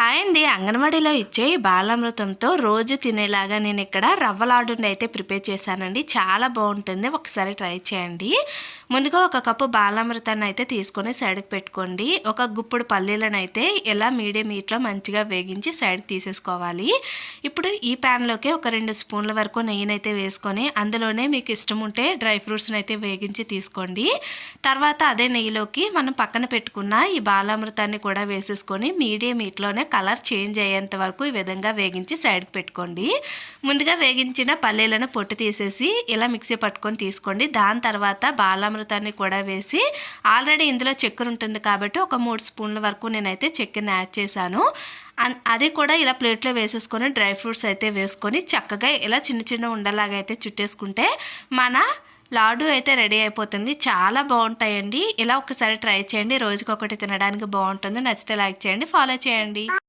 Hi అండి. అంగన్వాడీలో ఇచ్చే ఈ బాలామృతంతో రోజు తినేలాగా నేను ఇక్కడ రవ్వ లాడుని అయితే ప్రిపేర్ చేశానండి. చాలా బాగుంటుంది, ఒకసారి ట్రై చేయండి. ముందుగా ఒక కప్పు బాలామృతాన్ని అయితే తీసుకొని సైడ్కి పెట్టుకోండి. ఒక గుప్పుడు పల్లీలను అయితే ఇలా మీడియం హీట్లో మంచిగా వేగించి సైడ్కి తీసేసుకోవాలి. ఇప్పుడు ఈ ప్యాన్లోకి ఒక 2 స్పూన్ల వరకు నెయ్యిని అయితే వేసుకొని అందులోనే మీకు ఇష్టం ఉంటే డ్రై ఫ్రూట్స్ని అయితే వేగించి తీసుకోండి. తర్వాత అదే నెయ్యిలోకి మనం పక్కన పెట్టుకున్న ఈ బాలామృతాన్ని కూడా వేసేసుకొని మీడియం హీట్లోనే కలర్ చేంజ్ అయ్యేంత వరకు ఈ విధంగా వేగించి సైడ్కి పెట్టుకోండి. ముందుగా వేగించిన పల్లీలను పొట్టు తీసేసి ఇలా మిక్సీ పట్టుకొని తీసుకోండి. దాని తర్వాత బాలామృతాన్ని కూడా వేసి ఆల్రెడీ ఇందులో చక్కెర ఉంటుంది కాబట్టి ఒక 3 స్పూన్ల వరకు నేనైతే చక్కెరని యాడ్ చేశాను. అది కూడా ఇలా ప్లేట్లో వేసేసుకొని డ్రై ఫ్రూట్స్ అయితే వేసుకొని చక్కగా ఇలా చిన్న చిన్న ఉండలాగా అయితే చుట్టేసుకుంటే మన లాడు అయితే రెడీ అయిపోతుంది. చాలా బాగుంటాయండి. ఇలా ఒకసారి ట్రై చేయండి. రోజుకొకటి తినడానికి బాగుంటుంది. నచ్చితే లైక్ చేయండి, ఫాలో చేయండి.